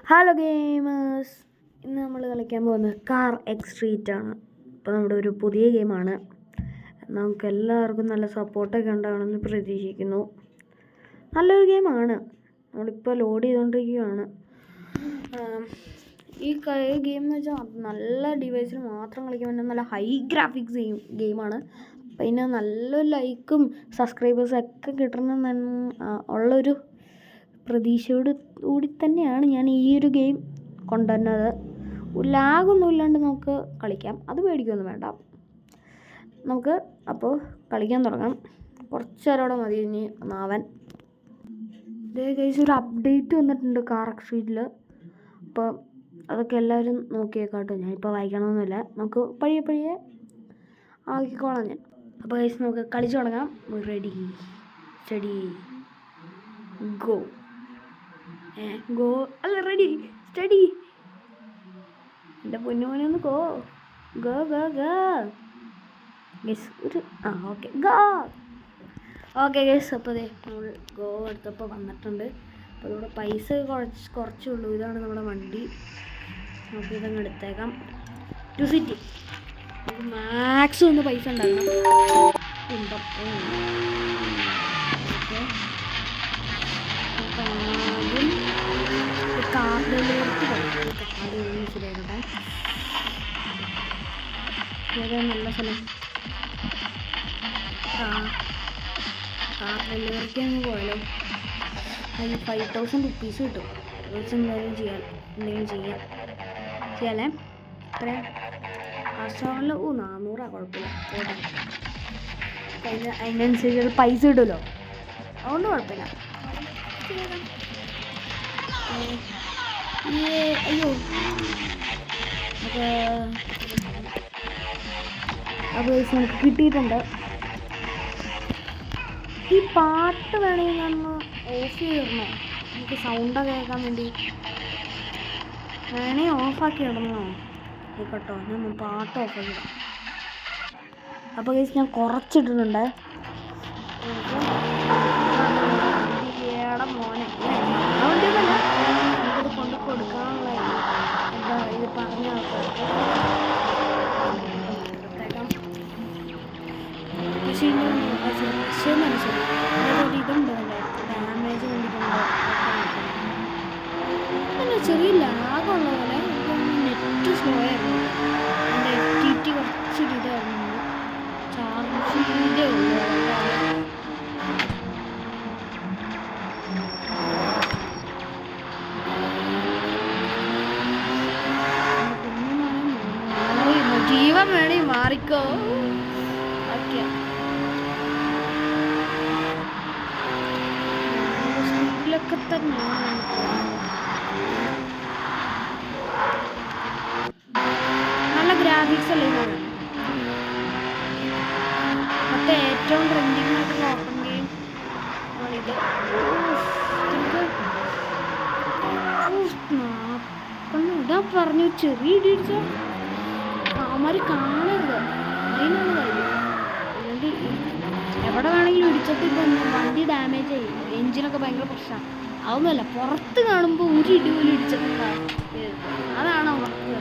Hello gamers, ഇന്ന് നമ്മൾ കളിക്കാൻ പോകുന്നത് കാർ എക്സ്ട്രീറ്റ് ആണ്. അപ്പോൾ നമ്മുടെ ഒരു പുതിയ ഗെയിമാണ്. നമുക്ക് എല്ലാവർക്കും നല്ല സപ്പോർട്ടൊക്കെ ഉണ്ടാകണമെന്ന് പ്രതീക്ഷിക്കുന്നു. നല്ലൊരു ഗെയിമാണ്. നമ്മളിപ്പോൾ ലോഡ് ചെയ്തുകൊണ്ടിരിക്കുകയാണ്. ഈ ഗെയിം എന്ന് വെച്ചാൽ നല്ല ഡിവൈസിൽ മാത്രം കളിക്കാൻ പറ്റുന്ന നല്ല ഹൈ ഗ്രാഫിക്സ് ഗെയിമാണ്. അപ്പോൾ അതിന് നല്ലൊരു ലൈക്കും സബ്സ്ക്രൈബേഴ്സൊക്കെ കിട്ടണമെന്ന് ഉള്ളൊരു പ്രതീക്ഷയോട് കൂടി തന്നെയാണ് ഞാൻ ഈ ഒരു ഗെയിം കൊണ്ടുവരുന്നത്. ലാഗൊന്നും ഇല്ലാണ്ട് നമുക്ക് കളിക്കാം, അത് പേടിക്കൊന്നും വേണ്ട. നമുക്ക് അപ്പോൾ കളിക്കാൻ തുടങ്ങാം. കുറച്ച് നേരോടെ മതി ഇനി നാവൻ. ഇതേ കേസ് ഒരു അപ്ഡേറ്റ് വന്നിട്ടുണ്ട് കാർ എക്സ്ട്രീറ്റിൽ. അപ്പോൾ അതൊക്കെ എല്ലാവരും നോക്കിയേക്കാട്ടോ. ഞാനിപ്പോൾ വായിക്കണമെന്നില്ല, നമുക്ക് പയ്യെ ആക്കിക്കോളാം ഞാൻ. അപ്പോൾ കേസ് നമുക്ക് കളിച്ചു തുടങ്ങാം. Ready steady go. ഗോ അല്ല, റെഡി സ്റ്റഡി. എൻ്റെ പൊന്നുമോനെ ഒന്ന് go go go go guess ഒരു ഓക്കെ ഗോ. ഓക്കെ ഗസ്, അപ്പോൾ അതെ നമ്മൾ ഗോ എടുത്തപ്പോൾ വന്നിട്ടുണ്ട്. അപ്പോൾ നമ്മുടെ പൈസ കുറച്ചുള്ളൂ. ഇതാണ് നമ്മുടെ വണ്ടി. നമുക്ക് ഇതങ്ങ് എടുത്തേക്കാം. 2 സിറ്റി നമുക്ക് മാക്സിമം ഒന്ന് പൈസ ഉണ്ടാക്കണം. ശരിയാക്കട്ടെ. ഏതാ നല്ല സ്ഥലം? കാർ ഡെലിവറിക്ക് അങ്ങ് പോയാലോ. അതിന് 5000 റുപ്പീസ് കിട്ടും. കുറച്ച് എന്തെങ്കിലും ചെയ്യാലേ. എത്രയാ ആശ്രമങ്ങളിൽ? 400 കുഴപ്പമില്ല. അതിനനുസരിച്ച് പൈസ കിട്ടുമല്ലോ, അതുകൊണ്ട് കുഴപ്പമില്ല. അയ്യോ, അത് നമുക്ക് കിട്ടിയിട്ടുണ്ട്. ഈ പാട്ട് വേണമെങ്കിൽ ഒന്ന് ഓഫ് ചെയ്തിടണോ? നമുക്ക് സൗണ്ടൊക്കെ കേൾക്കാൻ വേണ്ടി വേണേ ഓഫാക്കി ഇടണോ? കേട്ടോ, ഞാൻ പാട്ട് ഓഫാക്കിയിടാം. അപ്പോൾ കേസ് ഞാൻ കുറച്ചിട്ടിട്ടുണ്ട്. മോനെ അതുകൊണ്ടല്ല, നമുക്കിത് കൊണ്ട് കൊടുക്കാനുള്ള ഇത് പറഞ്ഞ ആൾക്കാർക്ക്. പക്ഷേ ഇതുണ്ട്, ഡാമേജ് കണ്ടിട്ടുണ്ടോ? പിന്നെ ചെറിയ ലാഗുള്ള പോലെ. നെറ്റ് സ്ലോ ആയിരുന്നു. എൻ്റെ FTT കുറച്ചൊരു ഇതായിരുന്നു. ചാർജ് ഇതേ ഉള്ളൂ. ജീവൻ വേണേ മാറിക്കോ. ഓക്കെ, സ്പീഡിലൊക്കെ തന്നെയാണ്. നല്ല ഗ്രാഫിക്സ് അല്ലേ ഇത്? മറ്റേ ഏറ്റവും ട്രെൻഡിങ് ആയിട്ട് ഓപ്പൺ ഗെയിം ആണിത്. ഇതാ പറഞ്ഞു ചെറിയ ഇടിച്ച അവന്മാർ കാണരുത്, അതിനാണ് കാര്യം. അല്ലെങ്കിൽ എവിടെ വേണമെങ്കിലും ഇടിച്ചിട്ട് ഇപ്പം വണ്ടി ഡാമേജ് ആയി, എഞ്ചിനൊക്കെ ഭയങ്കര പ്രശ്നമാണ്. അതൊന്നുമല്ല, പുറത്ത് കാണുമ്പോൾ ഒരു ഇടി പോലും ഇടിച്ചിട്ടുണ്ടാകും. അതാണ് അവർക്ക്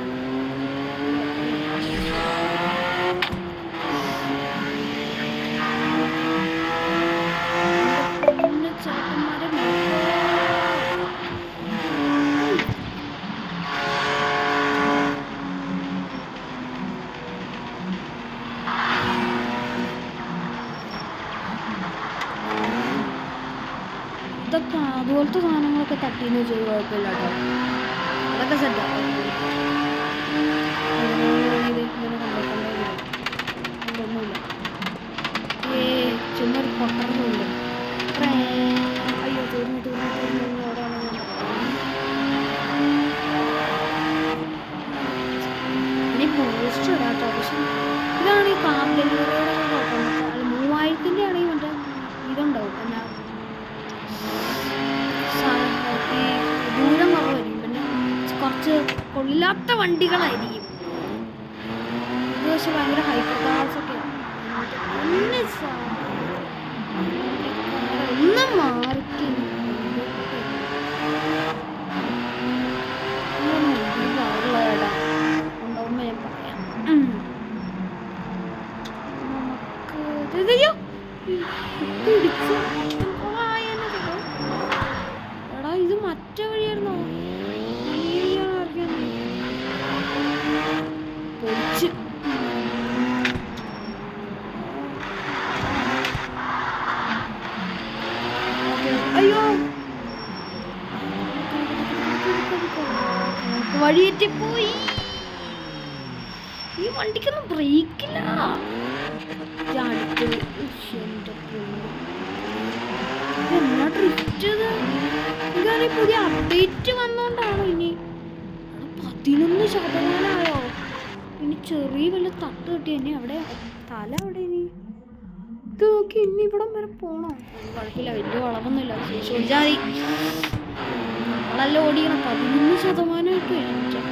ചേട്ടന്മാരെ ഇതൊക്കെ അതുപോലത്തെ സാധനങ്ങളൊക്കെ തട്ടീന്ന് വെച്ചാൽ കുഴപ്പമില്ല കേട്ടോ. അതൊക്കെ സെറ്റാണ്. ഒന്നുമില്ല, ചുമ്മാ പൊട്ടറുണ്ട്. അയ്യോ, തീർന്നു. ഇനി പോസ്റ്റ് ഇടാട്ടോ. പക്ഷെ ഇതാണ് ഈ കാർ ഡെലിവറിയുടെ കുഴപ്പം. 3000-ൻ്റെ ആണെങ്കിൽ മറ്റേ ഇതുണ്ടാവും, എന്നാ ദൂരം കുറവായിരിക്കും. പിന്നെ കുറച്ച് കൊള്ളില്ലാത്ത വണ്ടികളായിരിക്കും ഇത്. പക്ഷെ ഭയങ്കര ഹൈപ്പർ കാർസൊക്കെ ഒന്ന് മാറിക്കും. വഴിയേറ്റിപ്പോയി. ഈ വണ്ടിക്കൊന്നും ബ്രേക്കില്ല. എന്നാ ഡ്രിഫ്റ്റ് ചെയ്ത് പുതിയ അപ്ഡേറ്റ് വന്നോണ്ടാണോ ഇനി 11%? ഇനി ചെറിയ വല്ല തട്ട് കിട്ടി എന്നെ അവിടെ തല അവിടെ ഇനി ഇത് നോക്കി ഇനി ഇവിടം വരെ പോണോ? കുഴപ്പമില്ല, വലിയ വളവൊന്നുമില്ല. ചോദിച്ചാൽ മതി. നമ്മളെല്ലാം ഓടിക്കണം 11%.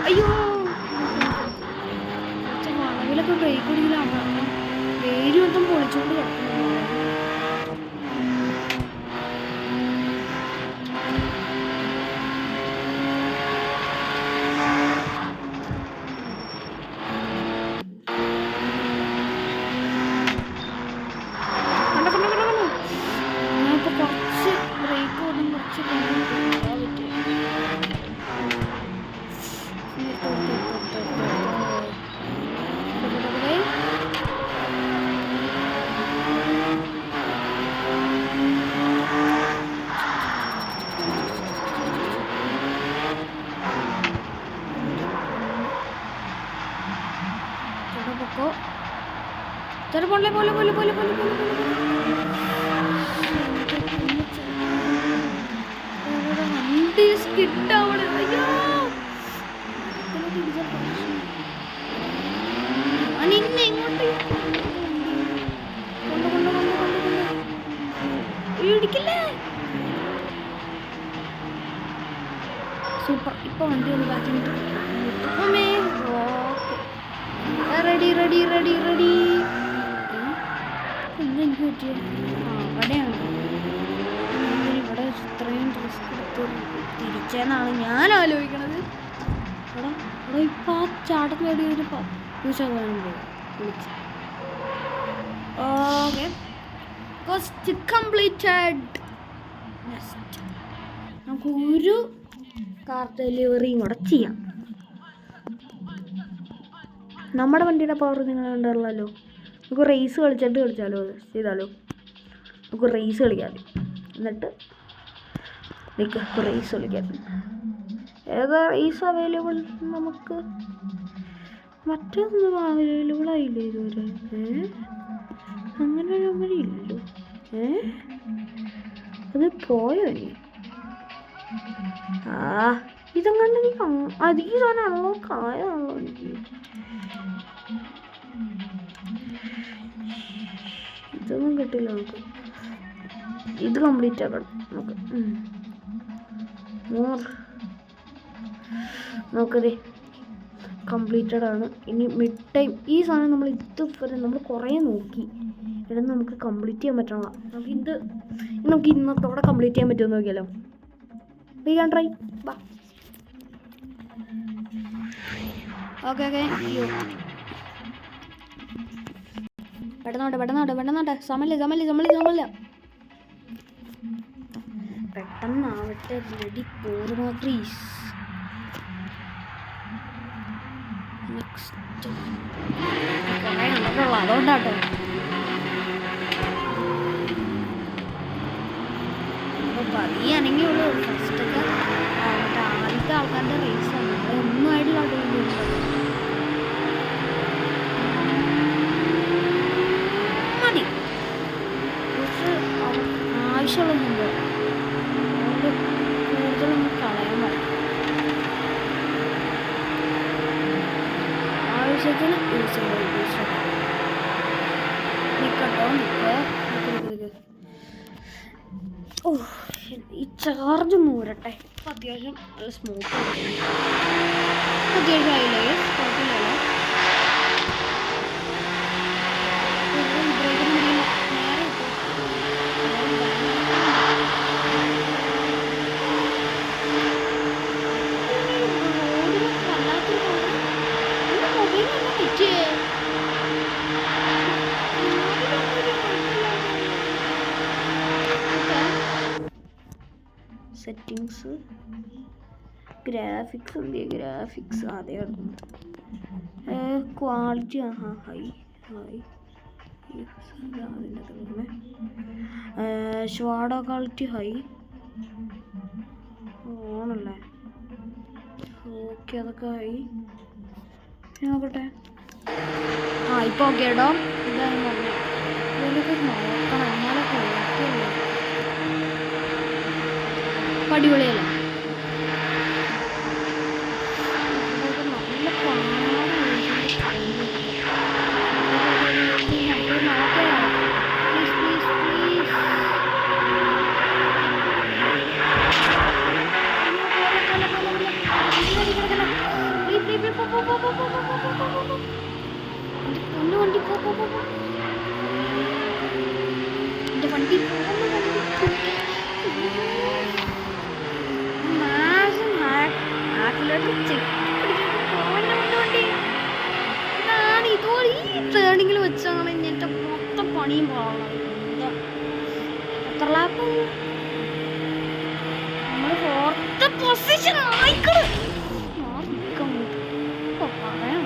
അയ്യോ, വളവിലൊക്കെ ബ്രേക്ക് പിടിക്കില്ല. വേരി മൊത്തം പൊളിച്ചോണ്ട് കിടക്കുന്നു. ഞാനിപ്പോൾ കുറച്ച് ബ്രേക്ക് ഓടും, കുറച്ച് പോലെ പോലെ പോലെ പോലെ പോലെ വണ്ടി സ്കിഡാവണ. നിന്നെ എങ്ങോട്ട് ഇടിക്കില്ലേ? സൂപ്പർ. ഇപ്പൊ വണ്ടി ഒന്ന് ബാക്കിട്ട് റെഡി റെഡി റെഡി റെഡി. എനിക്ക് പറ്റിയ അവിടെയാണ് ഇവിടെ ഇത്രയും റിസ്ക് എടുത്ത് തിരിച്ചെന്നാണ് ഞാൻ ആലോചിക്കണത്. അവിടെ അവിടെ ഇപ്പം ആ ചാട്ടം നേടി ഒരു 10% പോയി വിളിച്ച്. Okay, first completed. നെക്സ്റ്റ് നമുക്ക് ഒരു കാർ ഡെലിവറിയും കൂടെ ചെയ്യാം. നമ്മുടെ വണ്ടിയുടെ പവർ നിങ്ങൾ കണ്ടല്ലോ. നമുക്ക് റേസ് കളിച്ചാലോ ചെയ്താലോ? നമുക്ക് റേസ് കളിക്കാം. എന്നിട്ട് നമുക്ക് റേസ് കളിക്കാം. ഏതാ റേസ് അവൈലബിൾ? നമുക്ക് മറ്റൊന്നും അവൈലബിൾ ആയില്ല ഇതുവരെ. അങ്ങനെ ഇല്ലല്ലോ. അത് പോയോ ഇനി? ഇതങ്ങനെ അധികം സാധനമാണല്ലോ, കായാണല്ലോ എനിക്ക്. ഇതൊന്നും കിട്ടില്ല നമുക്ക്. ഇത് കംപ്ലീറ്റ് ആക്കണം നമുക്ക്. നോക്കതേ കംപ്ലീറ്റഡ് ആണ്. ഇനി മിഡ് ടൈം ഈ സാധനം നമ്മൾ ഇതുവരെ നമ്മൾ കുറേ നോക്കി. ഇവിടെ നമുക്ക് കംപ്ലീറ്റ് ചെയ്യാൻ പറ്റണം. നമുക്ക് ഇന്നത്തോടെ കംപ്ലീറ്റ് ചെയ്യാൻ പറ്റുമെന്ന് നോക്കിയാലോ? We can try. ബാ. ഓക്കെ അയ്യോ, പെട്ടെന്നോട്ടെ സമല്ല പെട്ടെന്നാവട്ടെ. റെഡി പോരുമോ പ്ലീസ്? നെക്സ്റ്റ് കുറേ ഉണ്ടല്ലോ, അതുകൊണ്ടാട്ടോ. അപ്പോൾ പതിയാണെങ്കിലുള്ളൂ. ഫസ്റ്റൊക്കെ മറ്റേ ആദ്യത്തെ ആൾക്കാരുടെ റേസാണ്. ഒന്നും ആയിട്ടുള്ള മതി. ആവശ്യമുള്ളതുണ്ട്, അതുകൊണ്ട് കൂടുതലൊന്നും കളയാൻ പാടില്ല. ആവശ്യത്തിന് യൂസ് ചെയ്യാം. നിൽക്കട്ടോ, നിൽക്കുക. ഓ, ഈ ചാർജ് ഒന്ന് ഊരട്ടെ. ഇപ്പം അത്യാവശ്യം നല്ല സ്മൂത്ത് അത്യാവശ്യം ആയില്ലേ? കുഴപ്പമില്ലല്ലോ. സെറ്റിങ്സ്, ഗ്രാഫിക്സ് എന്ത്? ഗ്രാഫിക്സ് അതേ quality high high shadow quality high ഓണല്ലേ. ഓക്കെ അതൊക്കെ ഹൈ നോക്കട്ടെ. ഇപ്പോൾ ഓക്കെ കേട്ടോ. ഇതാണ് പറഞ്ഞത് ഇതിലൊക്കെ നോക്കണം എന്നാലൊക്കെ ഓക്കെയല്ലേ. അടിപൊളിയല്ലേ. ട്രേണിങ്ങിൽ വെച്ചാണ് എൻ്റെ മൊത്തം പണിയും പോകുന്നത്. എത്ര ലാപ്പ് നമ്മൾ ഫോർത്ത് പൊസിഷൻ ആയിക്കള് പറയാം.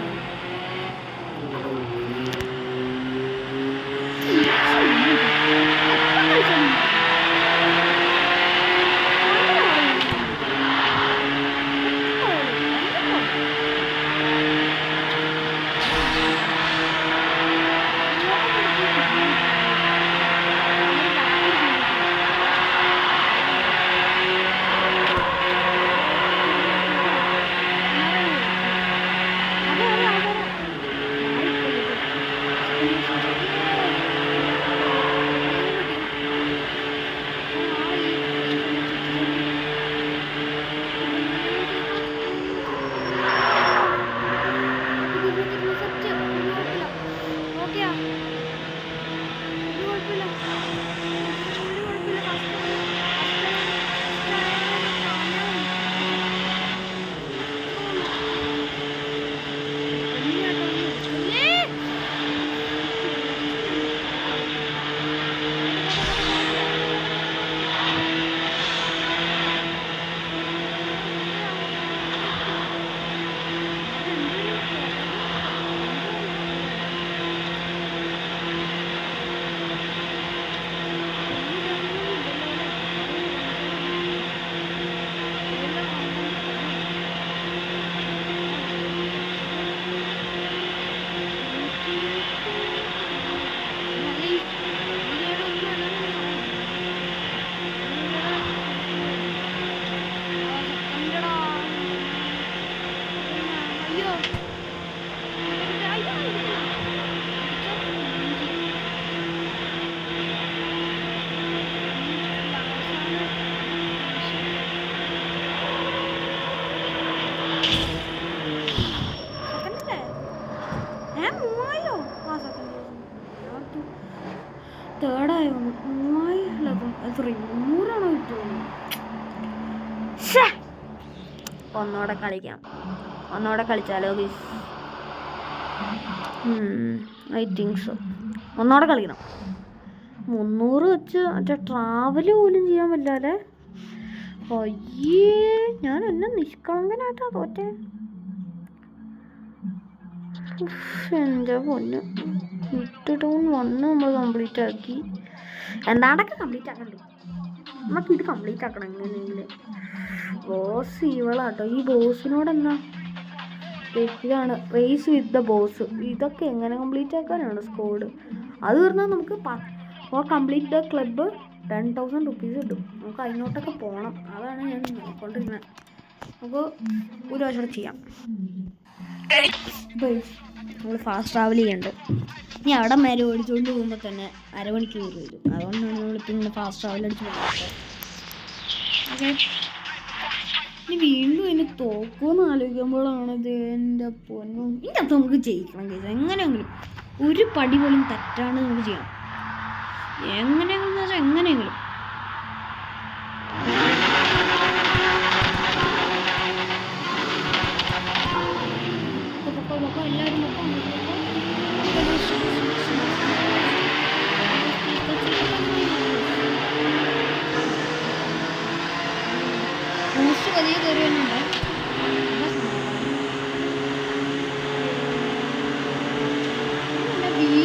തേർഡായോ 300 കിട്ടുമോ? ഒന്നോടെ കളിക്കാം. ഒന്നോടെ കളിച്ചാലോ ഗയ്സ്? I think so. ഒന്നോടെ കളിക്കണം. 300 വെച്ച് മറ്റേ ട്രാവല് പോലും ചെയ്യാൻ പറ്റാതെ. അയ്യേ ഞാൻ എന്നെ നിഷ്കളങ്കനായിട്ടാ തോറ്റേ. എൻ്റെ പൊന്ന് ടൗൺ 1 നമ്മൾ കംപ്ലീറ്റ് ആക്കി. എന്താണ്ടൊക്കെ കംപ്ലീറ്റ് ആക്കണ്ടേ? നമുക്ക് ഇത് കംപ്ലീറ്റ് ആക്കണം എങ്ങനെയെങ്കിലും. ബോസ് ഇവളാട്ടോ. ഈ ബോസിനോട് എന്നാ ഇതാണ് റേസ് വിത്ത് ദ ബോസ്. ഇതൊക്കെ എങ്ങനെ കംപ്ലീറ്റ് ആക്കാനാണ് സ്കോഡ്. അത് പറഞ്ഞാൽ നമുക്ക് for complete the club 10,000 rupees കിട്ടും. നമുക്ക് അതിനോട്ടൊക്കെ പോകണം. അതാണ് ഞാൻ നോക്കിക്കൊണ്ടിരുന്നത്. നമുക്ക് ഒരു വർഷം ചെയ്യാം. നമ്മൾ ഫാസ്റ്റ് ട്രാവൽ ചെയ്യണ്ട്. ഇനി അവിടെ മേലെ ഓടിച്ചുകൊണ്ട് പോകുമ്പോൾ തന്നെ അരമണിക്കൂർ വരും. അതുകൊണ്ടാണ് നമ്മളിപ്പോൾ ഇങ്ങനെ ഫാസ്റ്റ് ട്രാവൽ അടിച്ച് പോകുന്നത്. ഓക്കെ, ഇനി വീണ്ടും അതിന് തോക്കുമെന്ന് ആലോചിക്കുമ്പോഴാണ് ഇത് എൻ്റെ പൊന്നും. ഇതിനകത്ത് നമുക്ക് ജയിക്കണം കേസ്. എങ്ങനെയെങ്കിലും ഒരു പടി പോലും തെറ്റാണ് നമുക്ക് ചെയ്യണം. എങ്ങനെയെങ്കിലും വെച്ചാൽ എങ്ങനെയെങ്കിലും എല്ലാവരും വലിയ കയറി വരുന്നുണ്ട്. വീ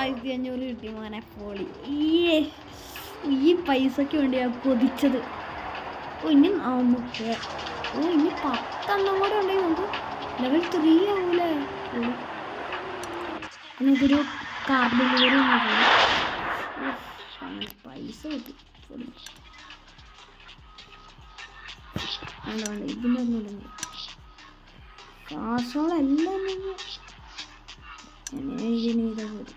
1500 കിട്ടി മോനെ. പൊളി. ഈ പൈസക്ക് വേണ്ടിയാണ് കൊതിച്ചത്. ഇനി നമുക്ക് ഇനി 10 കൂടെ ഉണ്ടെങ്കിൽ നമുക്ക് level 3 ആവൂലേ. നമുക്കൊരു കാർ ഡെലിവറി പൈസ കിട്ടി. വേണ്ട ഇതിൻ്റെ ഒന്നും കാശുകളെല്ലാം ചെയ്താൽ പോലും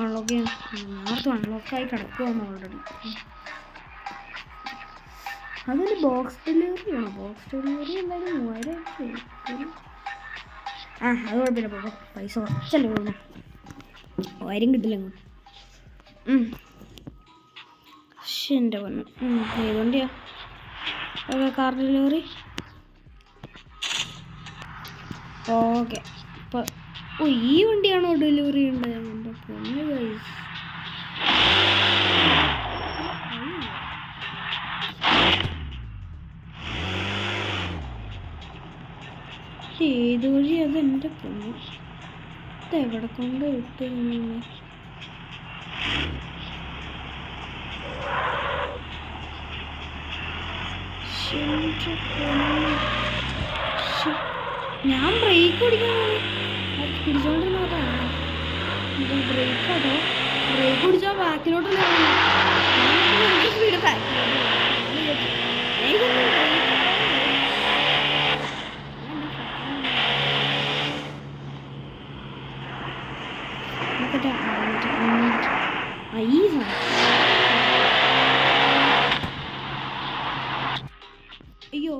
അൺലോക്ക് നേരത്തെ അൺലോക്കായി കിടക്കുവാണ് ഓൾറെഡി. അതൊരു ബോക്സ് ഡെലിവറി ആണോ? ബോക്സ് ഡെലിവറി എന്തായാലും 3000 അത് കുഴപ്പമില്ല. പോകാം, പൈസ കുറച്ചല്ലേ ഉള്ളൂ, 1000 കിട്ടില്ല. എൻ്റെ പൊന്നു ഏതുകൊണ്ടിയാ കാർ ഡെലിവറി? ഓക്കെ. അപ്പോൾ ഈ വണ്ടിയാണോ ഡെലിവറി ഉണ്ട്? എൻ്റെ പൊന്നു ഗൈസ്, ഏത് വഴി? അത് എൻ്റെ പൊന്നു, ഇതെവിടെ കൊണ്ട് വിട്ട്? ഞാൻ ബ്രേക്ക് പിടിച്ചോണ്ടിരുന്നോട്ടാ. ബ്രേക്ക് അതോ ബ്രേക്ക് പിടിച്ചാൽ ബാക്കിലോട്ട് സ്പീഡ് അയ്യോ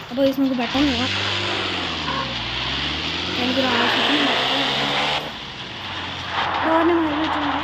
അപ്പോൾ നമുക്ക് പെട്ടെന്ന് പോകാം. എനിക്കൊരു ആവശ്യത്തിന് ഡോറിനെ മറന്നു വെച്ചിട്ടുണ്ട്.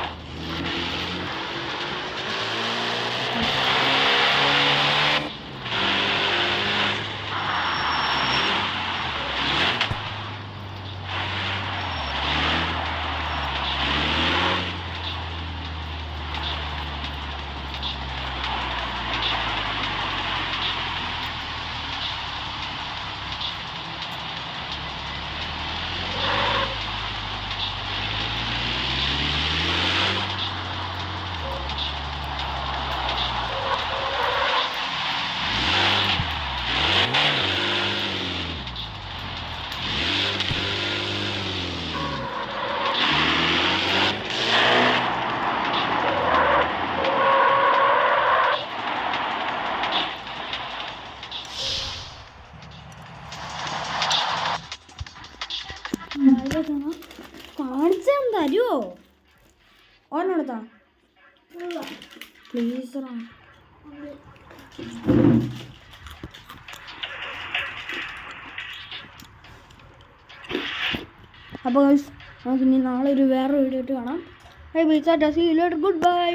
കാണിച്ചാൽ തരുമോ? ഓനെടുത്താ പ്ലീസ് അപ്പോൾ നമുക്ക് ഇനി നാളെ ഒരു വേറെ വീഡിയോ ആയിട്ട് കാണാം. Bye bye, ta ta, see you later, good by.